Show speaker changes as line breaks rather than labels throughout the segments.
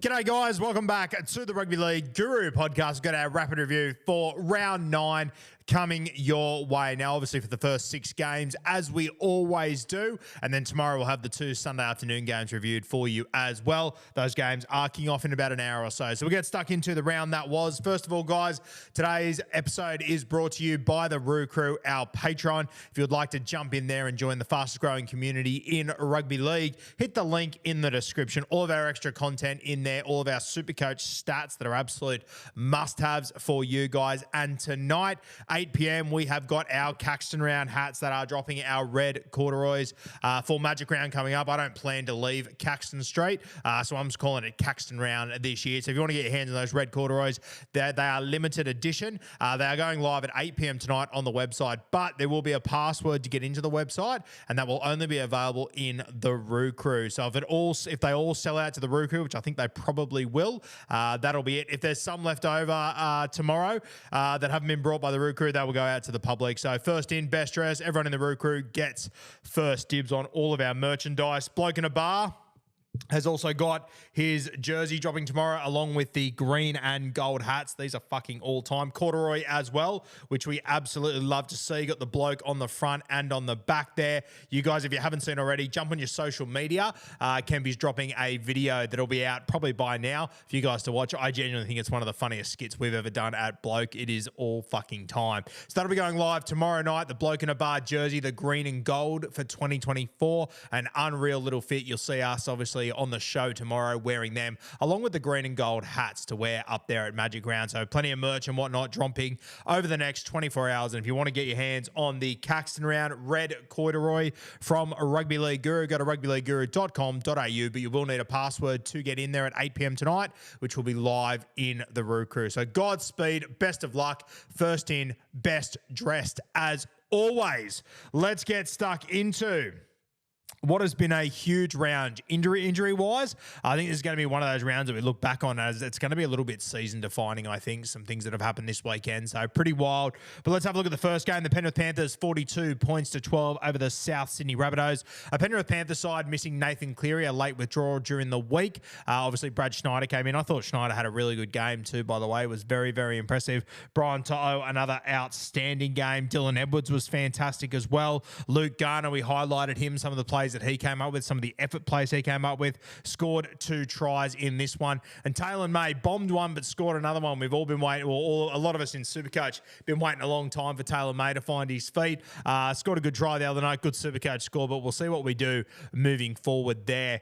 G'day, guys. Welcome back to the Rugby League Guru podcast. We've got our rapid review for round 9 coming your way. Now, obviously, for the first 6 games, as we always do. And then tomorrow we'll have the 2 Sunday afternoon games reviewed for you as well. Those games are kicking off in about an hour or so. So we'll get stuck into the round that was. First of all, guys, today's episode is brought to you by the Roo Crew, our Patreon. If you would like to jump in there and join the fastest growing community in rugby league, hit the link in the description. All of our extra content in there, all of our Supercoach stats that are absolute must-haves for you guys. And tonight, 8 p.m, we have got our Caxton Round hats that are dropping, our red corduroys for Magic Round coming up. I don't plan to leave Caxton Street, so I'm just calling it Caxton Round this year. So if you want to get your hands on those red corduroys, they are limited edition. They are going live at 8 p.m. tonight on the website, but there will be a password to get into the website, and that will only be available in the Roo Crew. So if they all sell out to the Roo Crew, which I think they probably will, that'll be it. If there's some left over tomorrow that haven't been brought by the Roo Crew, that will go out to the public. So first in, best dress. Everyone in the Roo Crew gets first dibs on all of our merchandise. Bloke in a bar has also got his jersey dropping tomorrow along with the green and gold hats. These are fucking all-time. Corduroy as well, which we absolutely love to see. Got the bloke on the front and on the back there. You guys, if you haven't seen already, jump on your social media. Kempy's dropping a video that'll be out probably by now for you guys to watch. I genuinely think it's one of the funniest skits we've ever done at Bloke. It is all fucking time. So that'll be going live tomorrow night. The bloke in a bar jersey, the green and gold for 2024. An unreal little fit. You'll see us obviously on the show tomorrow wearing them along with the green and gold hats to wear up there at Magic Round. So plenty of merch and whatnot dropping over the next 24 hours. And if you want to get your hands on the Caxton Round red corduroy from Rugby League Guru, go to rugbyleagueguru.com.au, but you will need a password to get in there at 8 p.m. tonight, which will be live in the Roo Crew. So Godspeed, best of luck, first in, best dressed as always. Let's get stuck into what has been a huge round injury-wise. I think this is going to be one of those rounds that we look back on as it's going to be a little bit season-defining, I think, some things that have happened this weekend. So pretty wild. But let's have a look at the first game. The Penrith Panthers 42 points to 12 over the South Sydney Rabbitohs. A Penrith Panthers side missing Nathan Cleary, a late withdrawal during the week. Obviously, Brad Schneider came in. I thought Schneider had a really good game too, by the way. It was very, very impressive. Brian To'o, another outstanding game. Dylan Edwards was fantastic as well. Luke Garner, we highlighted him, some of the plays that he came up with, some of the effort plays he came up with, scored 2 tries in this one. And Taylor May bombed one but scored another one. We've all been waiting, well, a lot of us in Supercoach been waiting a long time for Taylor May to find his feet. Scored a good try the other night, good Supercoach score, but we'll see what we do moving forward there.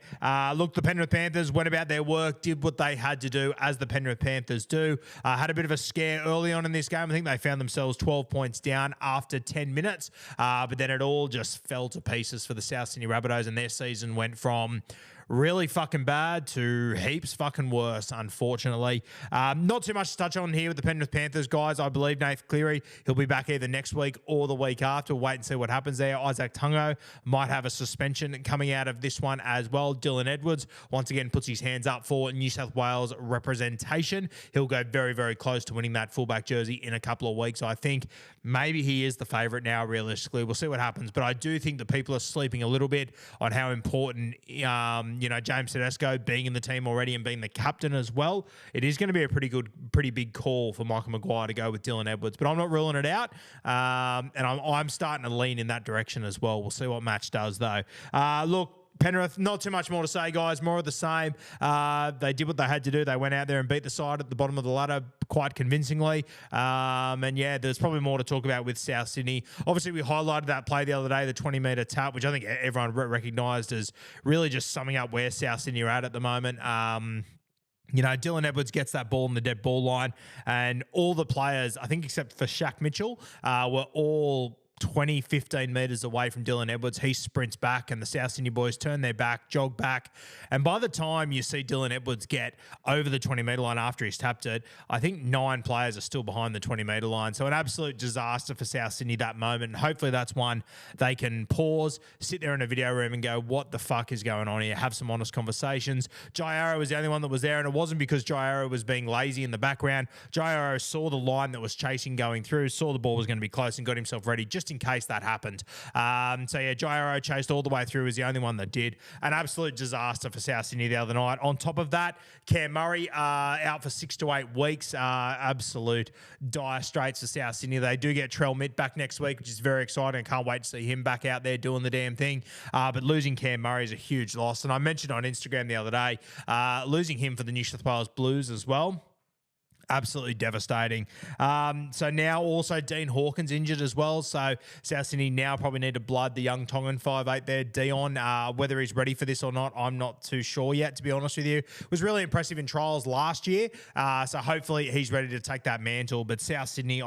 Look, the Penrith Panthers went about their work, did what they had to do as the Penrith Panthers do. Had a bit of a scare early on in this game. I think they found themselves 12 points down after 10 minutes, but then it all just fell to pieces for the South Sydney Rabbitohs, and their season went from really fucking bad to heaps fucking worse, unfortunately. Not too much to touch on here with the Penrith Panthers, guys. I believe Nathan Cleary, he'll be back either next week or the week after. We'll wait and see what happens there. Isaac Tungo might have a suspension coming out of this one as well. Dylan Edwards, once again, puts his hands up for New South Wales representation. He'll go very, very close to winning that fullback jersey in a couple of weeks. I think maybe he is the favourite now, realistically. We'll see what happens. But I do think that people are sleeping a little bit on how important James Tedesco being in the team already and being the captain as well. It is going to be a pretty big call for Michael Maguire to go with Dylan Edwards, but I'm not ruling it out. And I'm starting to lean in that direction as well. We'll see what Match does though. Look, Penrith, not too much more to say, guys. More of the same. They did what they had to do. They went out there and beat the side at the bottom of the ladder quite convincingly. And yeah, there's probably more to talk about with South Sydney. Obviously, we highlighted that play the other day, the 20-metre tap, which I think everyone recognised as really just summing up where South Sydney are at the moment. Dylan Edwards gets that ball in the dead ball line, and all the players, I think except for Shaq Mitchell, were all 20, 15 metres away from Dylan Edwards. He sprints back and the South Sydney boys turn their back, jog back. And by the time you see Dylan Edwards get over the 20-metre line after he's tapped it, I think 9 players are still behind the 20-metre line. So an absolute disaster for South Sydney that moment. And hopefully that's one they can pause, sit there in a video room and go, what the fuck is going on here? Have some honest conversations. Jai Arrow was the only one that was there, and it wasn't because Jai Arrow was being lazy in the background. Jai Arrow saw the line that was chasing going through, saw the ball was going to be close and got himself ready just just in case that happened. So yeah, Jairo chased all the way through, was the only one that did. An absolute disaster for South Sydney the other night. On top of that, Cam Murray out for 6 to 8 weeks. Absolute dire straits for South Sydney. They do get Trell Mitt back next week, which is very exciting. I can't wait to see him back out there doing the damn thing. But losing Cam Murray is a huge loss. And I mentioned on Instagram the other day, losing him for the New South Wales Blues as well. Absolutely devastating. So now also Dean Hawkins injured as well. So South Sydney now probably need to blood the young Tongan 5'8" there, Dion. Whether he's ready for this or not, I'm not too sure yet, to be honest with you. Was really impressive in trials last year. So hopefully he's ready to take that mantle. But South Sydney,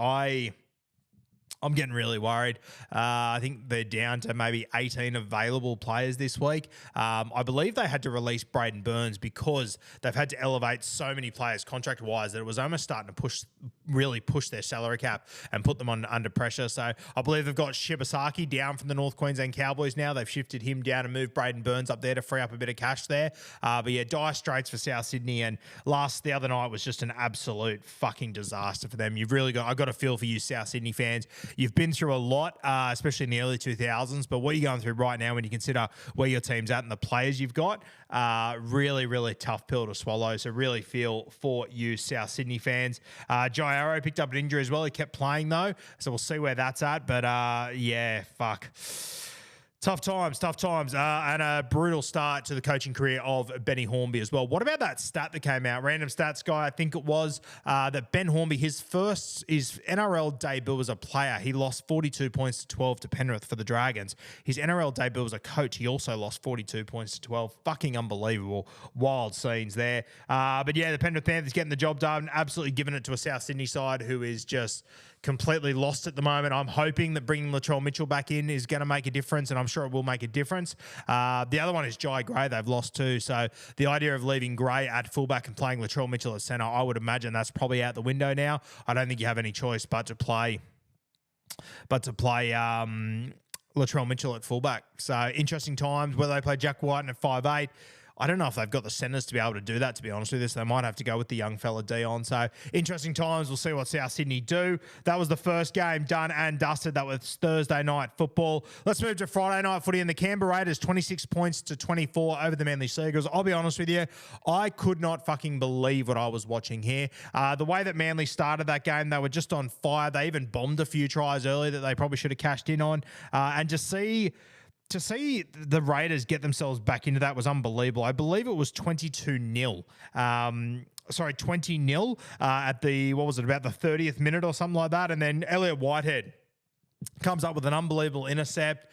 I'm getting really worried. I think they're down to maybe 18 available players this week. I believe they had to release Braden Burns because they've had to elevate so many players contract-wise that it was almost starting to really push their salary cap and put them under pressure. So I believe they've got Shibasaki down from the North Queensland Cowboys now. They've shifted him down and moved Braden Burns up there to free up a bit of cash there. But yeah, dire straits for South Sydney. And the other night was just an absolute fucking disaster for them. I got a feel for you South Sydney fans. You've been through a lot, especially in the early 2000s, but what you're going through right now when you consider where your team's at and the players you've got, really, really tough pill to swallow. So really feel for you South Sydney fans. Jairo picked up an injury as well. He kept playing though, so we'll see where that's at. But yeah, fuck. Tough times, and a brutal start to the coaching career of Benny Hornby as well. What about that stat that came out? Random stats guy, I think it was, that Ben Hornby, his NRL debut as a player, he lost 42 points to 12 to Penrith for the Dragons. His NRL debut as a coach, he also lost 42 points to 12. Fucking unbelievable. Wild scenes there. But yeah, the Penrith Panthers getting the job done, absolutely giving it to a South Sydney side who is just completely lost at the moment. I'm hoping that bringing Latrell Mitchell back in is going to make a difference, and I'm sure it will make a difference. The other one is Jai Gray. They've lost too. So the idea of leaving Gray at fullback and playing Latrell Mitchell at centre, I would imagine that's probably out the window now. I don't think you have any choice but to play Latrell Mitchell at fullback. So interesting times, whether they play Jack White at 5'8". I don't know if they've got the centres to be able to do that, to be honest with you. So they might have to go with the young fella Dion. So interesting times. We'll see what South Sydney do. That was the first game done and dusted. That was Thursday night football. Let's move to Friday night footy. And the Canberra Raiders, 26 points to 24 over the Manly Seagulls. I'll be honest with you, I could not fucking believe what I was watching here. The way that Manly started that game, they were just on fire. They even bombed a few tries early that they probably should have cashed in on. And to see the Raiders get themselves back into that was unbelievable. I believe it was 22-0. 20-0 at about the 30th minute or something like that. And then Elliott Whitehead comes up with an unbelievable intercept,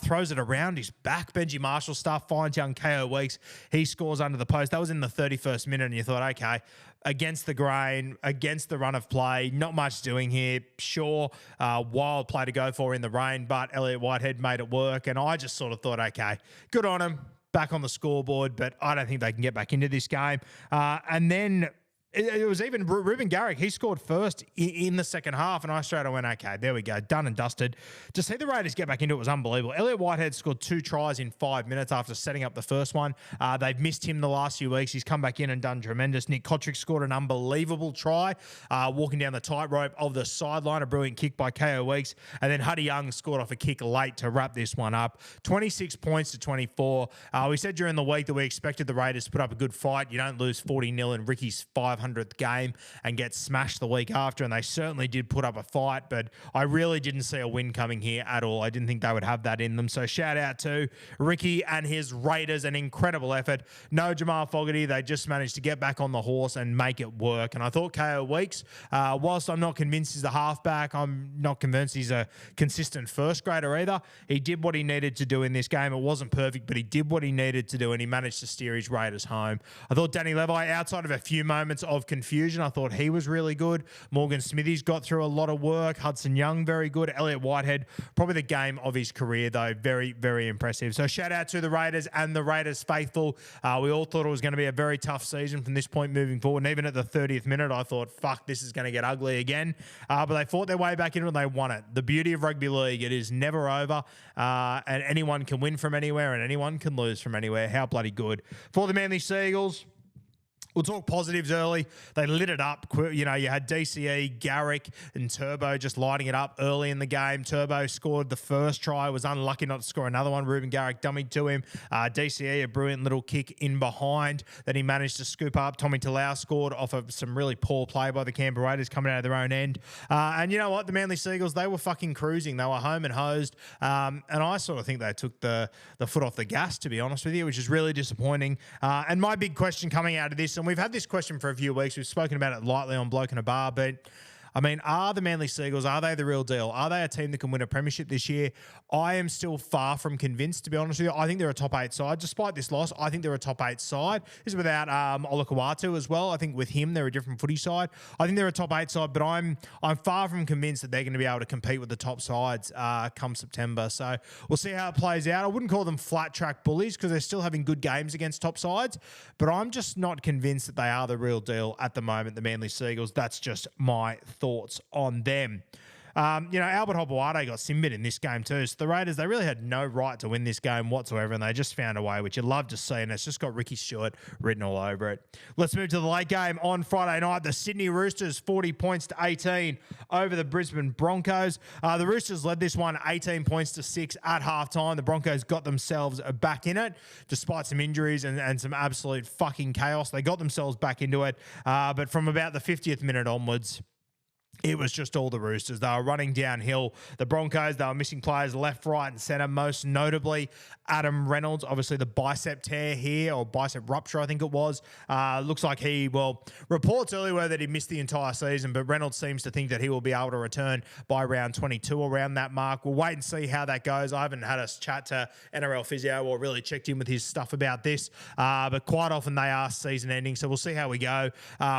throws it around his back. Benji Marshall stuff, finds young KO Weeks. He scores under the post. That was in the 31st minute, and you thought, okay, against the grain, against the run of play, not much doing here. Sure, wild play to go for in the rain, but Elliott Whitehead made it work, and I just sort of thought, okay, good on him, back on the scoreboard, but I don't think they can get back into this game. And then it was even Ruben Garrick. He scored first in the second half, and I straight away went, okay, there we go, done and dusted. To see the Raiders get back into it was unbelievable. Elliott Whitehead scored 2 tries in 5 minutes after setting up the first one. They've missed him the last few weeks. He's come back in and done tremendous. Nick Kotrick scored an unbelievable try, walking down the tightrope of the sideline, a brilliant kick by KO Weeks, and then Huddy Young scored off a kick late to wrap this one up. 26 points to 24. We said during the week that we expected the Raiders to put up a good fight. You don't lose 40-0 in Ricky's 500th game and get smashed the week after, and they certainly did put up a fight, but I really didn't see a win coming here at all. I didn't think they would have that in them. So shout out to Ricky and his Raiders, an incredible effort. No Jamal Fogarty, they just managed to get back on the horse and make it work. And I thought KO Weeks, whilst I'm not convinced he's a halfback, I'm not convinced he's a consistent first grader either. He did what he needed to do in this game. It wasn't perfect, but he did what he needed to do, and he managed to steer his Raiders home. I thought Danny Levi, outside of a few moments of confusion, I thought he was really good. Morgan Smithies got through a lot of work. Hudson Young, very good. Elliott Whitehead, probably the game of his career, though. Very, very impressive. So shout out to the Raiders and the Raiders faithful. We all thought it was going to be a very tough season from this point moving forward. And even at the 30th minute, I thought, fuck, this is going to get ugly again. But they fought their way back into it and they won it. The beauty of rugby league, it is never over. And anyone can win from anywhere and anyone can lose from anywhere. How bloody good. For the Manly Seagulls, We'll talk positives early. They lit it up. You know, you had DCE, Garrick, and Turbo just lighting it up early in the game. Turbo scored the first try, was unlucky not to score another one. Ruben Garrick dummied to him. DCE, a brilliant little kick in behind that he managed to scoop up. Tommy Talau scored off of some really poor play by the Canberra Raiders coming out of their own end. And you know what? The Manly Seagulls, they were fucking cruising. They were home and hosed. And I sort of think they took the foot off the gas, to be honest with you, which is really disappointing. And my big question coming out of this, and we've had this question for a few weeks. We've spoken about it lightly on Bloke in a Bar, but I mean, are the Manly Seagulls, are they the real deal? Are they a team that can win a premiership this year? I am still far from convinced, to be honest with you. I think they're a top 8 side. Despite this loss, I think they're a top 8 side. This is without Olakau'atu as well. I think with him, they're a different footy side. I think they're a top 8 side, but I'm far from convinced that they're going to be able to compete with the top sides come September. So we'll see how it plays out. I wouldn't call them flat track bullies because they're still having good games against top sides, but I'm just not convinced that they are the real deal at the moment, the Manly Seagulls. That's just my thoughts on them. You know, Albert Hopoate got simbit in this game too. So the Raiders, they really had no right to win this game whatsoever, and they just found a way, which you'd love to see, and it's just got Ricky Stewart written all over it. Let's move to the late game on Friday night. The Sydney Roosters, 40 points to 18 over the Brisbane Broncos. The Roosters led this one 18 points to 6 at halftime. The Broncos got themselves back in it, despite some injuries and some absolute fucking chaos. They got themselves back into it, but from about the 50th minute onwards, it was just all the Roosters. They were running downhill. The Broncos, they were missing players left, right, and centre, most notably Adam Reynolds. Obviously, the bicep tear here, or bicep rupture, I think it was. Looks like reports earlier were that he missed the entire season, but Reynolds seems to think that he will be able to return by round 22, around that mark. We'll wait and see how that goes. I haven't had a chat to NRL physio or really checked in with his stuff about this, but quite often they are season ending, so we'll see how we go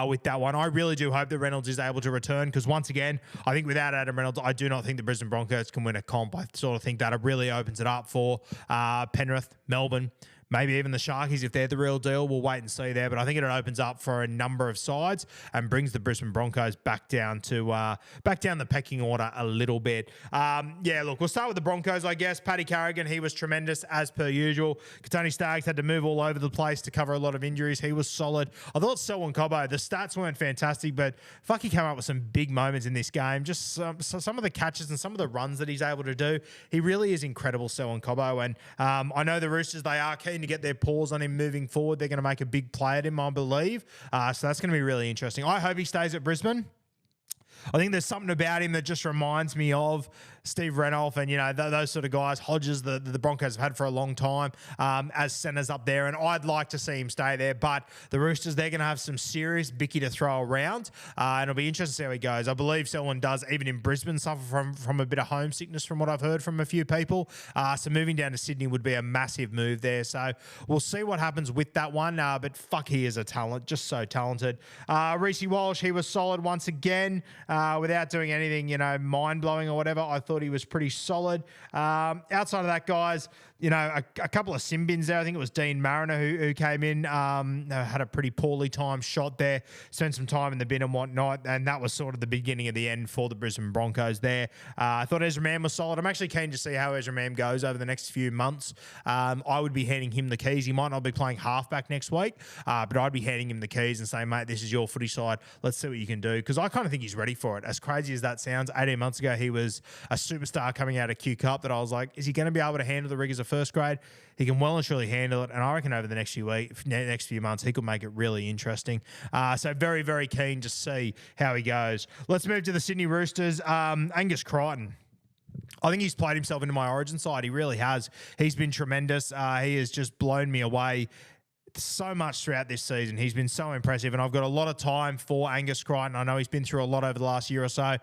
with that one. I really do hope that Reynolds is able to return, because once again, I think without Adam Reynolds, I do not think the Brisbane Broncos can win a comp. I sort of think that it really opens it up for Penrith, Melbourne, maybe even the Sharkies if they're the real deal. We'll wait and see there, but I think it opens up for a number of sides and brings the Brisbane Broncos back down the pecking order a little bit. Yeah, look, we'll start with the Broncos, I guess. Paddy Carrigan, he was tremendous as per usual. Katoni Staggs had to move all over the place to cover a lot of injuries. He was solid. I thought Selwyn Cobbo, the stats weren't fantastic, but fuck, he came up with some big moments in this game. Just some of the catches and some of the runs that he's able to do. He really is incredible, Selwyn Cobbo. And I know the Roosters, they are keen to get their paws on him moving forward. They're going to make a big play at him, I believe. So that's going to be really interesting. I hope he stays at Brisbane. I think there's something about him that just reminds me of Steve Renouf and, you know, those sort of guys. Hodges, the Broncos have had for a long time as centres up there, and I'd like to see him stay there. But the Roosters, they're going to have some serious bicky to throw around, and it'll be interesting to see how he goes. I believe someone does, even in Brisbane, suffer from a bit of homesickness from what I've heard from a few people. So moving down to Sydney would be a massive move there. So we'll see what happens with that one. But fuck, he is a talent, just so talented. Reece Walsh, he was solid once again without doing anything, you know, mind-blowing or whatever. I thought he was pretty solid. Outside of that, guys, you know, a couple of sin bins there. I think it was Dean Mariner who came in, had a pretty poorly timed shot there, spent some time in the bin and whatnot, and that was sort of the beginning of the end for the Brisbane Broncos there. I thought Ezra Mam was solid. I'm actually keen to see how Ezra Mam goes over the next few months. I would be handing him the keys. He might not be playing halfback next week, but I'd be handing him the keys and saying, mate, this is your footy side. Let's see what you can do, because I kind of think he's ready for it. As crazy as that sounds, 18 months ago, he was a superstar coming out of Q Cup that I was like, is he going to be able to handle the rigours of first grade? He can well and truly handle it, and I reckon over the next few months, he could make it really interesting. So very, very keen to see how he goes. Let's move to the Sydney Roosters. Angus Crichton. I think he's played himself into my origin side. He really has. He's been tremendous. He has just blown me away so much throughout this season. He's been so impressive, and I've got a lot of time for Angus Crichton. I know he's been through a lot over the last year or so,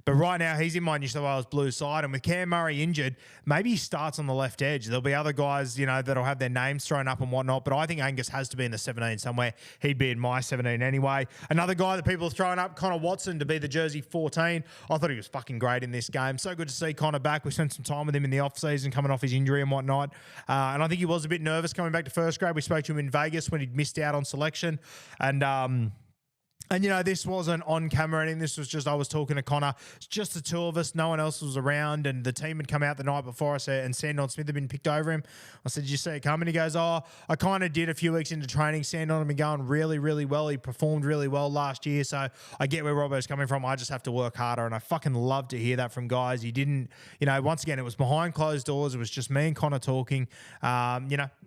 but right now he's in my New South Wales Blues side, and with Cam Murray injured, maybe he starts on the left edge. There'll be other guys, you know, that'll have their names thrown up and whatnot, but I think Angus has to be in the 17 somewhere. He'd be in my 17 anyway. Another guy that people are throwing up, Connor Watson, to be the jersey 14. I thought he was fucking great in this game. So good to see Connor back. We spent some time with him in the off-season, coming off his injury and whatnot, and I think he was a bit nervous coming back to first grade. We spoke to him in Vegas when he'd missed out on selection, and And, this wasn't on camera or anything. This was just, I was talking to Connor. It's just the two of us. No one else was around. And the team had come out the night before. I said, and Sandon Smith had been picked over him. I said, did you see it coming? He goes, I kind of did a few weeks into training. Sandon had been going really, really well. He performed really well last year. So I get where Robbo's coming from. I just have to work harder. And I fucking love to hear that from guys. He didn't, once again, it was behind closed doors. It was just me and Connor talking.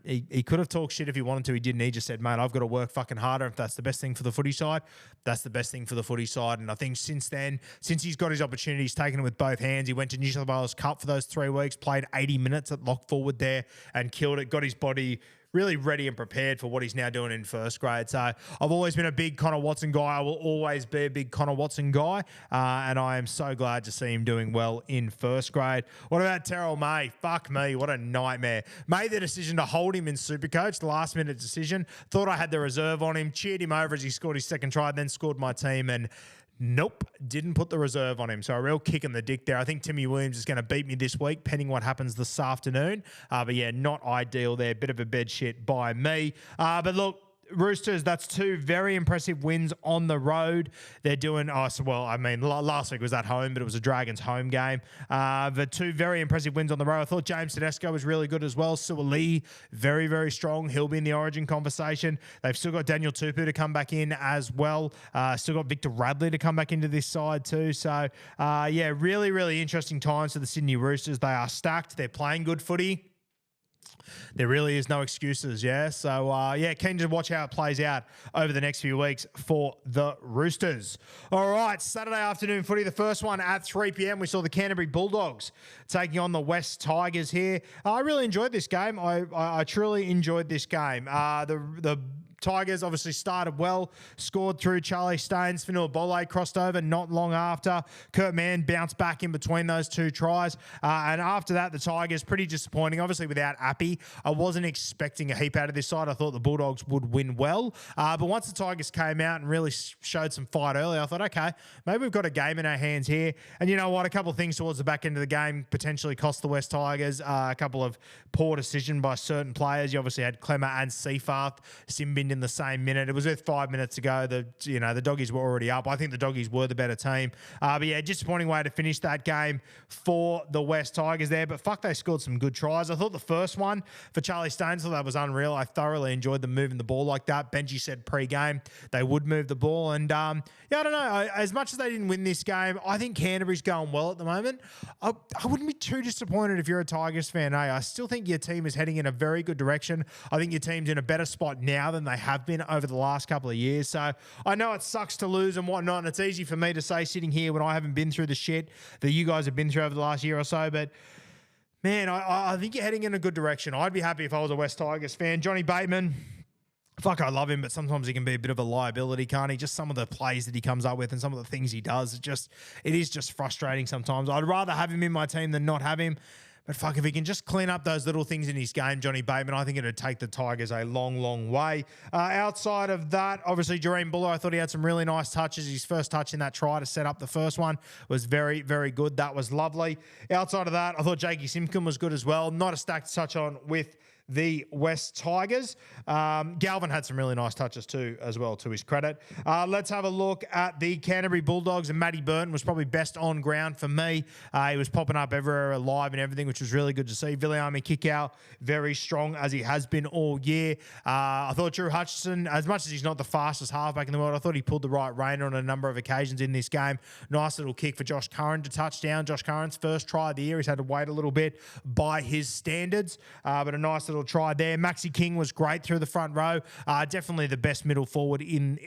He could have talked shit if he wanted to. He didn't. He just said, mate, I've got to work fucking harder. If that's the best thing for the footy side, that's the best thing for the footy side. And I think since then, since he's got his opportunity, he's taken it with both hands. He went to New South Wales Cup for those 3 weeks, played 80 minutes at lock forward there and killed it, got his body really ready and prepared for what he's now doing in first grade. So I've always been a big Connor Watson guy. I will always be a big Connor Watson guy. And I am so glad to see him doing well in first grade. What about Terrell May? Fuck me. What a nightmare. Made the decision to hold him in Supercoach, the last minute decision. Thought I had the reserve on him. Cheered him over as he scored his second try, then scored my team. And nope, didn't put the reserve on him. So a real kick in the dick there. I think Timmy Williams is going to beat me this week, pending what happens this afternoon. But yeah, not ideal there. Bit of a bed shit by me. But look, Roosters, that's 2 very impressive wins on the road. They're doing, last week was at home, but it was a Dragons home game. But 2 very impressive wins on the road. I thought James Tedesco was really good as well. Suaalii, very, very strong. He'll be in the Origin conversation. They've still got Daniel Tupu to come back in as well. Still got Victor Radley to come back into this side too. So, really, really interesting times for the Sydney Roosters. They are stacked. They're playing good footy. There really is no excuses, yeah? So, keen to watch how it plays out over the next few weeks for the Roosters. All right, Saturday afternoon footy, the first one at 3 p.m. We saw the Canterbury Bulldogs taking on the West Tigers here. I really enjoyed this game. I truly enjoyed this game. The Tigers obviously started well, scored through Charlie Staines. Fanua Bole crossed over not long after. Kurt Mann bounced back in between those 2 tries. And after that, the Tigers, pretty disappointing. Obviously, without Appy, I wasn't expecting a heap out of this side. I thought the Bulldogs would win well. But once the Tigers came out and really showed some fight early, I thought, okay, maybe we've got a game in our hands here. And you know what? A couple of things towards the back end of the game potentially cost the West Tigers. A couple of poor decision by certain players. You obviously had Clemmer and Seafarth Simbin in the same minute. It was with 5 minutes to go. The Doggies were already up. I think the Doggies were the better team. But yeah, disappointing way to finish that game for the West Tigers there. But fuck, they scored some good tries. I thought the first one for Charlie Staines, that was unreal. I thoroughly enjoyed them moving the ball like that. Benji said pre-game they would move the ball. And I don't know. As much as they didn't win this game, I think Canterbury's going well at the moment. I wouldn't be too disappointed if you're a Tigers fan. I still think your team is heading in a very good direction. I think your team's in a better spot now than they have been over the last couple of years. So I know it sucks to lose and whatnot, and it's easy for me to say sitting here when I haven't been through the shit that you guys have been through over the last year or so, but man, I think you're heading in a good direction. I'd be happy if I was a West Tigers fan. Johnny Bateman, fuck, I love him, but sometimes he can be a bit of a liability, can't he? Just some of the plays that he comes up with and some of the things he does, it is just frustrating sometimes. I'd rather have him in my team than not have him. But fuck, if he can just clean up those little things in his game, Johnny Bateman, I think it would take the Tigers a long, long way. Outside of that, obviously, Jareen Buller, I thought he had some really nice touches. His first touch in that try to set up the first one was very, very good. That was lovely. Outside of that, I thought Jakey Simpkin was good as well. Not a stack to touch on with the West Tigers. Galvin had some really nice touches too, as well, to his credit. Let's have a look at the Canterbury Bulldogs, and Matty Burton was probably best on ground for me. He was popping up everywhere alive and everything, which was really good to see. Viliami Kickout, very strong as he has been all year. I thought Drew Hutchison, as much as he's not the fastest halfback in the world, I thought he pulled the right rein on a number of occasions in this game. Nice little kick for Josh Curran to touchdown. Josh Curran's first try of the year. He's had to wait a little bit by his standards, but a nice little try there. Maxi King was great through the front row. Definitely the best middle forward in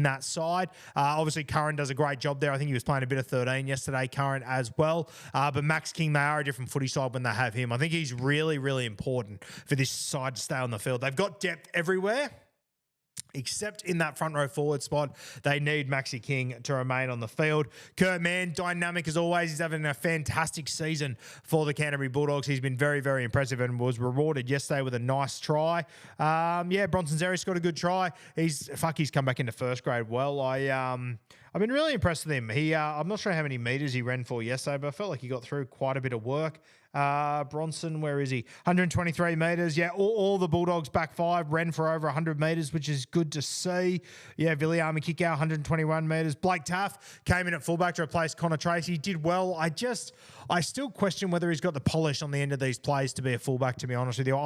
that side. Obviously, Curran does a great job there. I think he was playing a bit of 13 yesterday, Curran as well. But Max King, they are a different footy side when they have him. I think he's really, really important for this side to stay on the field. They've got depth everywhere, except in that front row forward spot. They need Maxi King to remain on the field. Kurt Mann, dynamic as always. He's having a fantastic season for the Canterbury Bulldogs. He's been very, very impressive and was rewarded yesterday with a nice try. Bronson Xerri got a good try. He's come back into first grade well. I've been really impressed with him. I'm not sure how many meters he ran for yesterday, but I felt like he got through quite a bit of work. Bronson, where is he? 123 metres. Yeah, all the Bulldogs back five. Ren for over 100 metres, which is good to see. Yeah, Viliami Kikau, 121 metres. Blake Taff came in at fullback to replace Connor Tracy. Did well. I still question whether he's got the polish on the end of these plays to be a fullback, to be honest with you.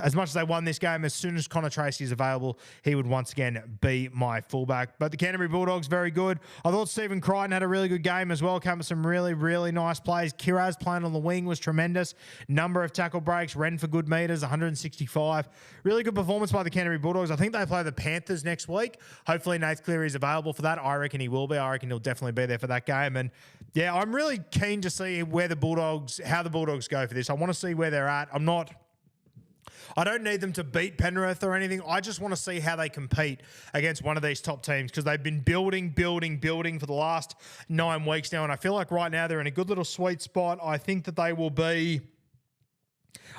As much as they won this game, as soon as Connor Tracy is available, he would once again be my fullback. But the Canterbury Bulldogs, very good. I thought Stephen Crichton had a really good game as well. Came with some really, really nice plays. Kiraz playing on the wing was tremendous. Number of tackle breaks. Ren for good metres, 165. Really good performance by the Canterbury Bulldogs. I think they play the Panthers next week. Hopefully Nath Cleary is available for that. I reckon he will be. I reckon he'll definitely be there for that game. And yeah, I'm really keen to see how the Bulldogs go for this. I want to see where they're at. I don't need them to beat Penrith or anything. I just want to see how they compete against one of these top teams, because they've been building for the last 9 weeks now. And I feel like right now they're in a good little sweet spot. I think that they will be...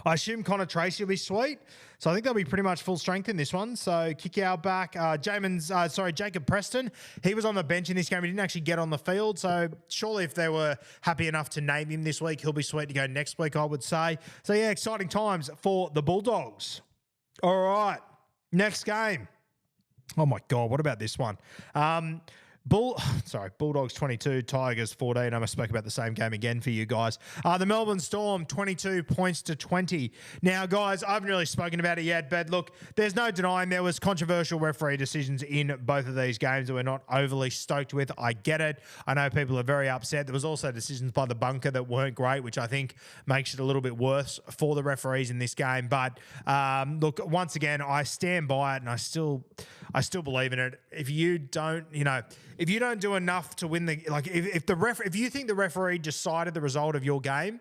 I assume Connor Tracy will be sweet. So I think they'll be pretty much full strength in this one. So Kikau back. Jacob Preston. He was on the bench in this game. He didn't actually get on the field. So surely if they were happy enough to name him this week, he'll be sweet to go next week, I would say. So yeah, exciting times for the Bulldogs. All right, next game. Oh my God, what about this one? Bulldogs 22, Tigers 14. I must speak about the same game again for you guys. The Melbourne Storm 22 points to 20. Now, guys, I haven't really spoken about it yet, but look, there's no denying there was controversial referee decisions in both of these games that we're not overly stoked with. I get it. I know people are very upset. There was also decisions by the bunker that weren't great, which I think makes it a little bit worse for the referees in this game. But look, once again, I stand by it, and I still believe in it. If you don't do enough to win if you think the referee decided the result of your game,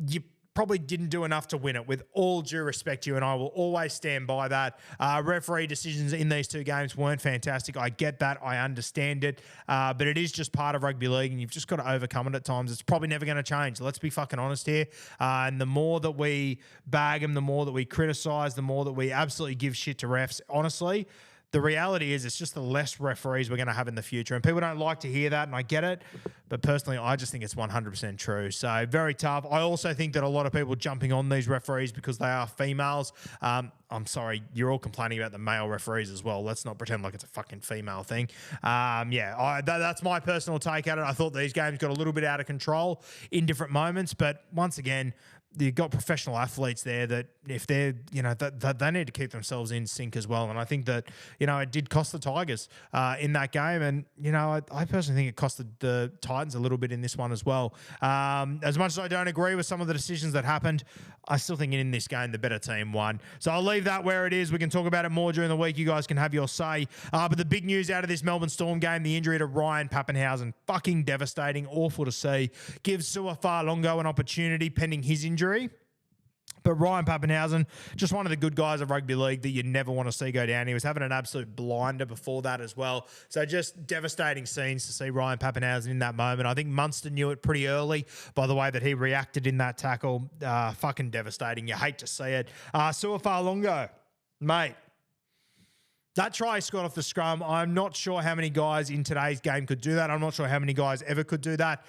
you probably didn't do enough to win it, with all due respect to you, and I will always stand by that. Referee decisions in these two games weren't fantastic. I get that. I understand it. But it is just part of rugby league, and you've just got to overcome it at times. It's probably never going to change. Let's be fucking honest here. And the more that we bag them, the more that we criticise, the more that we absolutely give shit to refs, honestly, the reality is it's just the less referees we're going to have in the future. And people don't like to hear that, and I get it. But personally, I just think it's 100% true. So very tough. I also think that a lot of people jumping on these referees because they are females. I'm sorry, you're all complaining about the male referees as well. Let's not pretend like it's a fucking female thing. That's my personal take at it. I thought these games got a little bit out of control in different moments. But once again, you've got professional athletes there that if they're, that they need to keep themselves in sync as well. And I think that, it did cost the Tigers in that game. And, I personally think it cost the Titans a little bit in this one as well. As much as I don't agree with some of the decisions that happened, I still think in this game, the better team won. So I'll leave that where it is. We can talk about it more during the week. You guys can have your say. But the big news out of this Melbourne Storm game, the injury to Ryan Pappenhausen, fucking devastating, awful to see. Gives Su'a-Fa'alogo an opportunity pending his injury. But Ryan Pappenhausen, just one of the good guys of rugby league that you never want to see go down. He was having an absolute blinder before that as well. So just devastating scenes to see Ryan Pappenhausen in that moment. I think Munster knew it pretty early by the way that he reacted in that tackle. Fucking devastating. You hate to see it. Su'a-Fa'alogo, mate. That try scored off the scrum. I'm not sure how many guys in today's game could do that. I'm not sure how many guys ever could do that.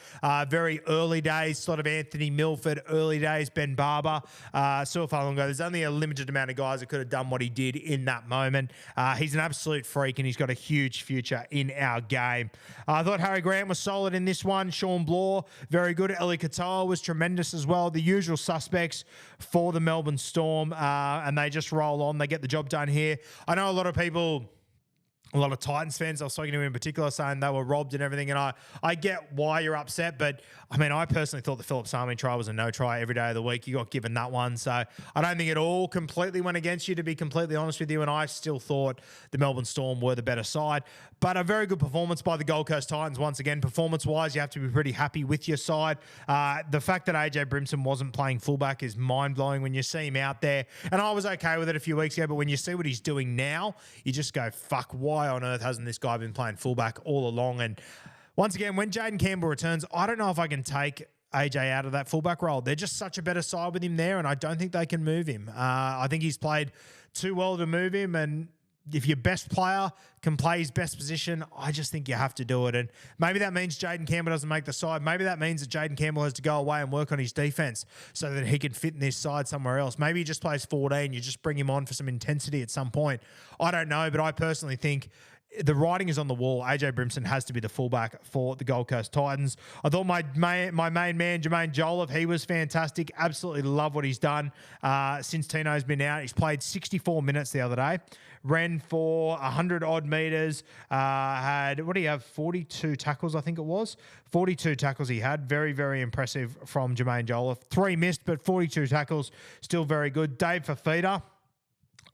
Very early days, sort of Anthony Milford, early days, Ben Barber, Su'a-Fa'alogo. There's only a limited amount of guys that could have done what he did in that moment. He's an absolute freak, and he's got a huge future in our game. I thought Harry Grant was solid in this one. Sean Bloor, very good. Eli Katoa was tremendous as well. The usual suspects for the Melbourne Storm, and they just roll on. They get the job done here. I know a lot of Titans fans I was talking to in particular saying they were robbed and everything, and I get why you're upset, but I mean, I personally thought the Phillips Army try was a no try every day of the week. You got given that one, so I don't think it all completely went against you, to be completely honest with you, and I still thought the Melbourne Storm were the better side, but a very good performance by the Gold Coast Titans. Once again, performance-wise, you have to be pretty happy with your side. The fact that AJ Brimson wasn't playing fullback is mind-blowing when you see him out there, and I was okay with it a few weeks ago, but when you see what he's doing now, you just go, fuck, why on earth hasn't this guy been playing fullback all along? And once again, when Jaden Campbell returns, I don't know if I can take AJ out of that fullback role. They're just such a better side with him there, and I don't think they can move him. I think he's played too well to move him, and if your best player can play his best position, I just think you have to do it. And maybe that means Jaden Campbell doesn't make the side. Maybe that means that Jaden Campbell has to go away and work on his defense so that he can fit in this side somewhere else. Maybe he just plays 14. You just bring him on for some intensity at some point. I don't know, but I personally think the writing is on the wall. AJ Brimson has to be the fullback for the Gold Coast Titans. I thought my main man, Jermaine Jolliffe, he was fantastic. Absolutely love what he's done since Tino's been out. He's played 64 minutes the other day. Ran for 100-odd meters. Had, what do you have, 42 tackles, I think it was. 42 tackles he had. Very, very impressive from Jermaine Jolliffe. 3 missed, but 42 tackles. Still very good. Dave Fafita,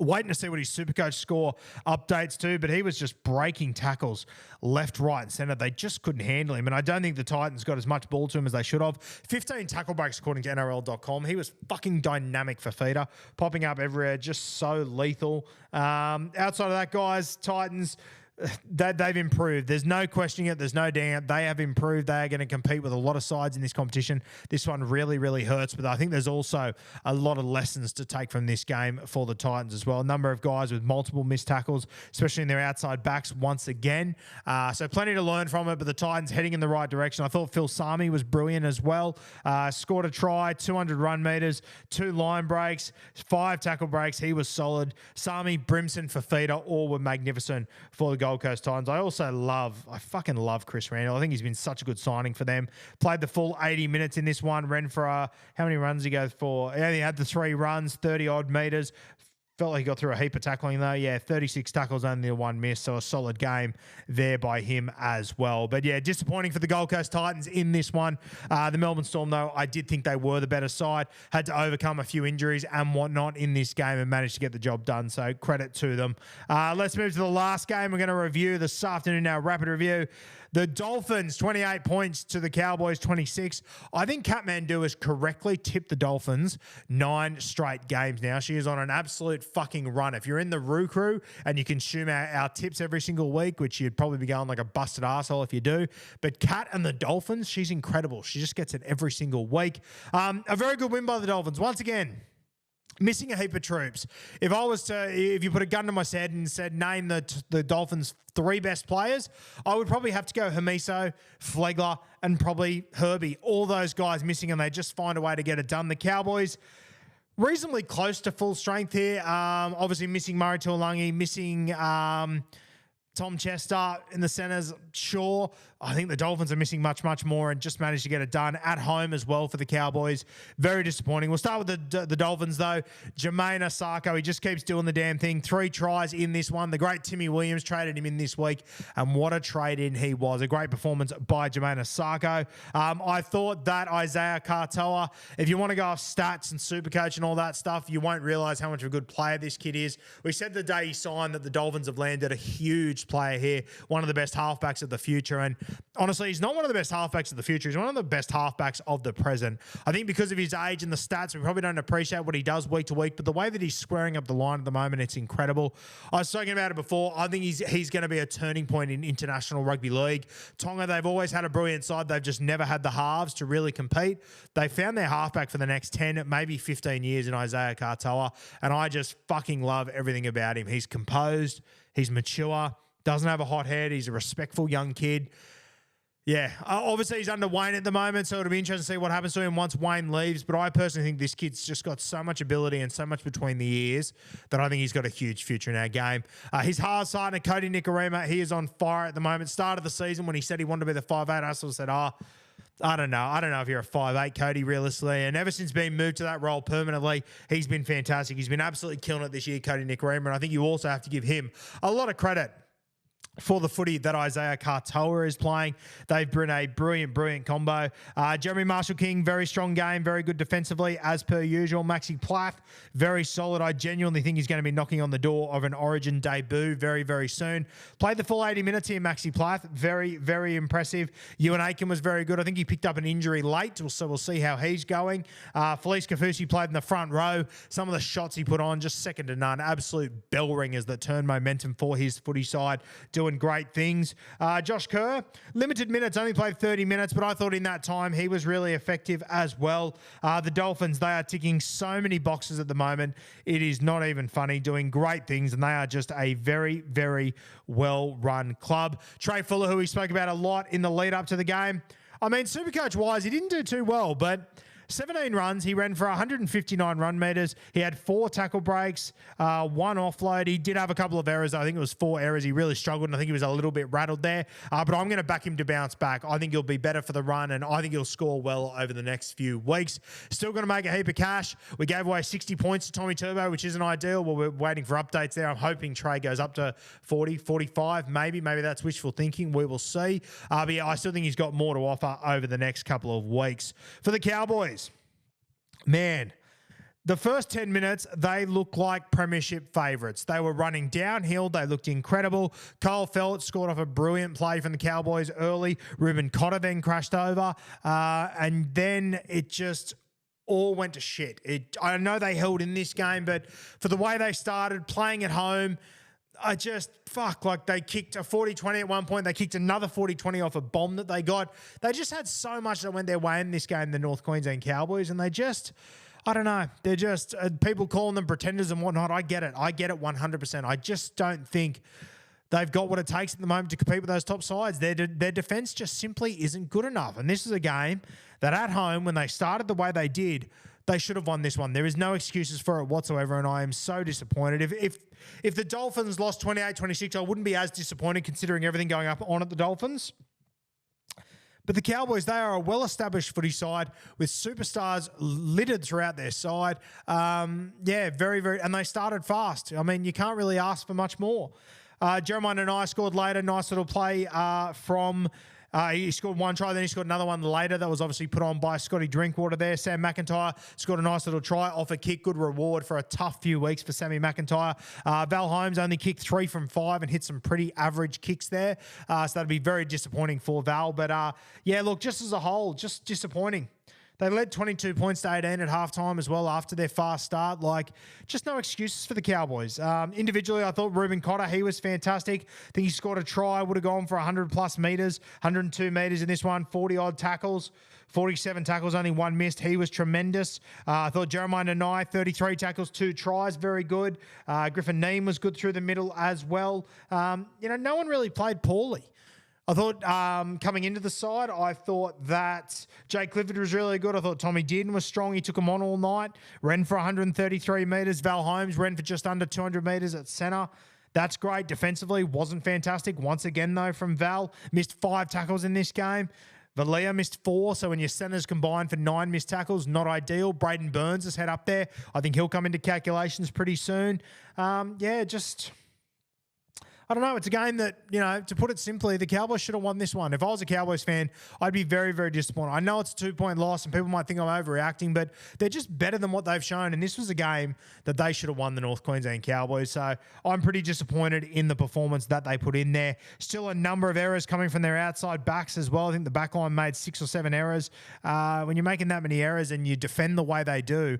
waiting to see what his Supercoach score updates to, but he was just breaking tackles left, right, and centre. They just couldn't handle him, and I don't think the Titans got as much ball to him as they should have. 15 tackle breaks according to NRL.com. He was fucking dynamic for feeder, popping up everywhere, just so lethal. Outside of that, guys, Titans, they've improved. There's no questioning it. There's no doubt. They have improved. They are going to compete with a lot of sides in this competition. This one really, really hurts, but I think there's also a lot of lessons to take from this game for the Titans as well. A number of guys with multiple missed tackles, especially in their outside backs once again. So plenty to learn from it, but the Titans heading in the right direction. I thought Phil Sami was brilliant as well. Scored a try, 200 run meters, 2 line breaks, 5 tackle breaks. He was solid. Sami, Brimson, Fafita, all were magnificent for the Gold Coast Titans. I fucking love Chris Randall. I think he's been such a good signing for them. Played the full 80 minutes in this one. Ran for, how many runs did he go for? He only had the 3 runs, 30-odd meters. Felt like he got through a heap of tackling though. Yeah, 36 tackles, only 1 miss. So a solid game there by him as well. But yeah, disappointing for the Gold Coast Titans in this one. The Melbourne Storm, though, I did think they were the better side. Had to overcome a few injuries and whatnot in this game and managed to get the job done. So credit to them. Let's move to the last game we're going to review this afternoon, our rapid review. The Dolphins, 28 points to the Cowboys, 26. I think Kathmandu has correctly tipped the Dolphins 9 straight games now. She is on an absolute fucking run. If you're in the Roo Crew and you consume our tips every single week, which you'd probably be going like a busted arsehole if you do, but Kat and the Dolphins, she's incredible. She just gets it every single week. A very good win by the Dolphins. Once again, missing a heap of troops. If you put a gun to my head and said, name the Dolphins' 3 best players, I would probably have to go Hamiso, Flegler, and probably Herbie. All those guys missing, and they just find a way to get it done. The Cowboys, reasonably close to full strength here. Obviously missing Murray Tuolangi, missing Tom Chester in the centres, sure. I think the Dolphins are missing much, much more and just managed to get it done at home as well for the Cowboys. Very disappointing. We'll start with the Dolphins, though. Jermaine Osako, he just keeps doing the damn thing. 3 tries in this one. The great Timmy Williams traded him in this week, and what a trade-in he was. A great performance by Jermaine Osako. I thought that Isaiah Katoa, if you want to go off stats and Supercoach and all that stuff, you won't realise how much of a good player this kid is. We said the day he signed that the Dolphins have landed a huge player here, one of the best halfbacks of the future, and honestly, he's not one of the best halfbacks of the future. He's one of the best halfbacks of the present. I think because of his age and the stats, we probably don't appreciate what he does week to week, but the way that he's squaring up the line at the moment, it's incredible. I was talking about it before. I think he's going to be a turning point in international rugby league. Tonga, they've always had a brilliant side. They've just never had the halves to really compete. They found their halfback for the next 10, maybe 15 years in Isaiah Katoa, and I just fucking love everything about him. He's composed. He's mature. Doesn't have a hot head. He's a respectful young kid. Yeah, obviously he's under Wayne at the moment, so it'll be interesting to see what happens to him once Wayne leaves. But I personally think this kid's just got so much ability and so much between the ears that I think he's got a huge future in our game. His hard side, Cody Nikorima, he is on fire at the moment. Start of the season when he said he wanted to be the 5'8", I sort of said, I don't know. I don't know if you're a 5'8", Cody, realistically. And ever since being moved to that role permanently, he's been fantastic. He's been absolutely killing it this year, Cody Nikorima. And I think you also have to give him a lot of credit for the footy that Isaiah Katoa is playing. They've been a brilliant, brilliant combo. Jeremy Marshall-King, very strong game, very good defensively, as per usual. Maxi Plath, very solid. I genuinely think he's going to be knocking on the door of an Origin debut very, very soon. Played the full 80 minutes here, Maxi Plath. Very, very impressive. Ewan Aiken was very good. I think he picked up an injury late, so we'll see how he's going. Felice Kafusi played in the front row. Some of the shots he put on, just second to none. Absolute bell ringers that turned momentum for his footy side. Doing doing great things. Josh Kerr, limited minutes, only played 30 minutes, but I thought in that time he was really effective as well. The Dolphins, they are ticking so many boxes at the moment. It is not even funny, doing great things, and they are just a very, very well-run club. Trey Fuller, who we spoke about a lot in the lead-up to the game. I mean, Supercoach-wise, he didn't do too well, but 17 runs. He ran for 159 run meters. He had 4 tackle breaks, 1 offload. He did have a couple of errors. I think it was 4 errors. He really struggled, and I think he was a little bit rattled there. But I'm going to back him to bounce back. I think he'll be better for the run, and I think he'll score well over the next few weeks. Still going to make a heap of cash. We gave away 60 points to Tommy Turbo, which isn't ideal. Well, we're waiting for updates there. I'm hoping Trey goes up to 40, 45, maybe. Maybe that's wishful thinking. We will see. But yeah, I still think he's got more to offer over the next couple of weeks. For the Cowboys, man, the first 10 minutes, they looked like premiership favourites. They were running downhill. They looked incredible. Cole Felt scored off a brilliant play from the Cowboys early. Ruben Cotter then crashed over. And then it just all went to shit. I know they held in this game, but for the way they started playing at home, they kicked a 40-20 at one point. They kicked another 40-20 off a bomb that they got. They just had so much that went their way in this game, the North Queensland Cowboys, and they just, I don't know. They're just, people calling them pretenders and whatnot. I get it 100%. I just don't think they've got what it takes at the moment to compete with those top sides. Their defense just simply isn't good enough. And this is a game that at home, when they started the way they did, they should have won this one. There is no excuses for it whatsoever, and I am so disappointed. If the Dolphins lost 28-26, I wouldn't be as disappointed considering everything going up on at the Dolphins. But the Cowboys, they are a well-established footy side with superstars littered throughout their side. Very, very, and they started fast. I mean, you can't really ask for much more. Jeremiah Nanai scored later. Nice little play from... he scored 1 try, then he scored another one later. That was obviously put on by Scotty Drinkwater there. Sam McIntyre scored a nice little try off a kick. Good reward for a tough few weeks for Sammy McIntyre. Val Holmes only kicked 3 from 5 and hit some pretty average kicks there. So that'd be very disappointing for Val. But look, just as a whole, just disappointing. They led 22 points to 18 at halftime as well after their fast start. Just no excuses for the Cowboys. Individually, I thought Ruben Cotter, he was fantastic. I think he scored a try, would have gone for 100-plus metres, 102 metres in this one, 40-odd tackles, 47 tackles, only 1 missed. He was tremendous. I thought Jeremiah Nanai, 33 tackles, 2 tries, very good. Griffin Neem was good through the middle as well. No one really played poorly. I thought coming into the side, I thought that Jake Clifford was really good. I thought Tommy Dearden was strong. He took him on all night. Ran for 133 metres. Val Holmes ran for just under 200 metres at centre. That's great. Defensively, wasn't fantastic. Once again, though, from Val. Missed 5 tackles in this game. Valia missed 4, so when your centers combined for 9 missed tackles, not ideal. Braden Burns is head up there. I think he'll come into calculations pretty soon. I don't know. It's a game that, to put it simply, the Cowboys should have won this one. If I was a Cowboys fan, I'd be very, very disappointed. I know it's a 2-point loss and people might think I'm overreacting, but they're just better than what they've shown. And this was a game that they should have won, the North Queensland Cowboys. So I'm pretty disappointed in the performance that they put in there. Still a number of errors coming from their outside backs as well. I think the back line made 6 or 7 errors. When you're making that many errors and you defend the way they do,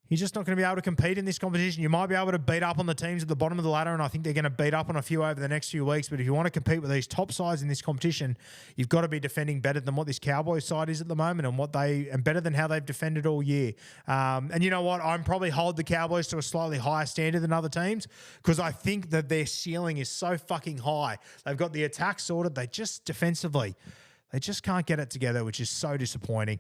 you're just not going to be able to compete in this competition. You might be able to beat up on the teams at the bottom of the ladder, and I think they're going to beat up on a few over the next few weeks. But if you want to compete with these top sides in this competition, you've got to be defending better than what this Cowboys side is at the moment, and better than how they've defended all year. And you know what? I'm probably hold the Cowboys to a slightly higher standard than other teams because I think that their ceiling is so fucking high. They've got the attack sorted. They just defensively, they just can't get it together, which is so disappointing.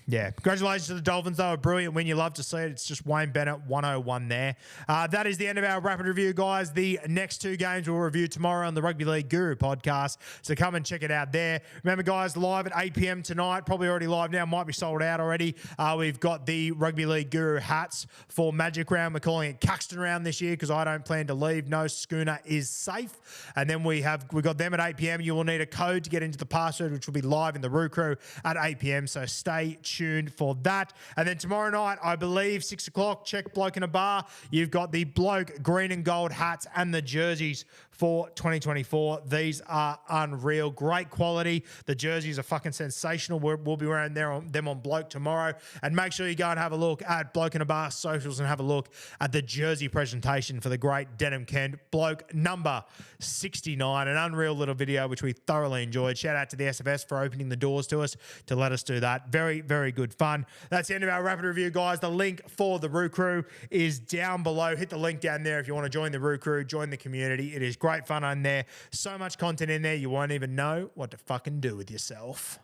Congratulations to the Dolphins. They were brilliant win. You love to see it. It's just Wayne Bennett 101 there. That is the end of our rapid review, guys. The next 2 games we'll review tomorrow on the Rugby League Guru podcast. So come and check it out there. Remember, guys, live at 8 p.m. tonight. Probably already live now. Might be sold out already. We've got the Rugby League Guru hats for Magic Round. We're calling it Caxton Round this year because I don't plan to leave. No schooner is safe. And then we got them at 8 p.m. You will need a code to get into the password, which will be live in the Roo Crew at 8 p.m. So stay tuned tuned for that. And then tomorrow night, I believe 6 o'clock, check Bloke in a Bar. You've got the Bloke green and gold hats and the jerseys for 2024. These are unreal. Great quality. The jerseys are fucking sensational. We'll be wearing them on Bloke tomorrow. And make sure you go and have a look at Bloke in a Bar socials and have a look at the jersey presentation for the great Denim Kent. Bloke number 69. An unreal little video, which we thoroughly enjoyed. Shout out to the SFS for opening the doors to us to let us do that. Very, very good fun. That's the end of our rapid review, guys. The link for the Roo Crew is down below. Hit the link down there if you want to join the Roo Crew, join the community. It is great fun on there. So much content in there, you won't even know what to fucking do with yourself.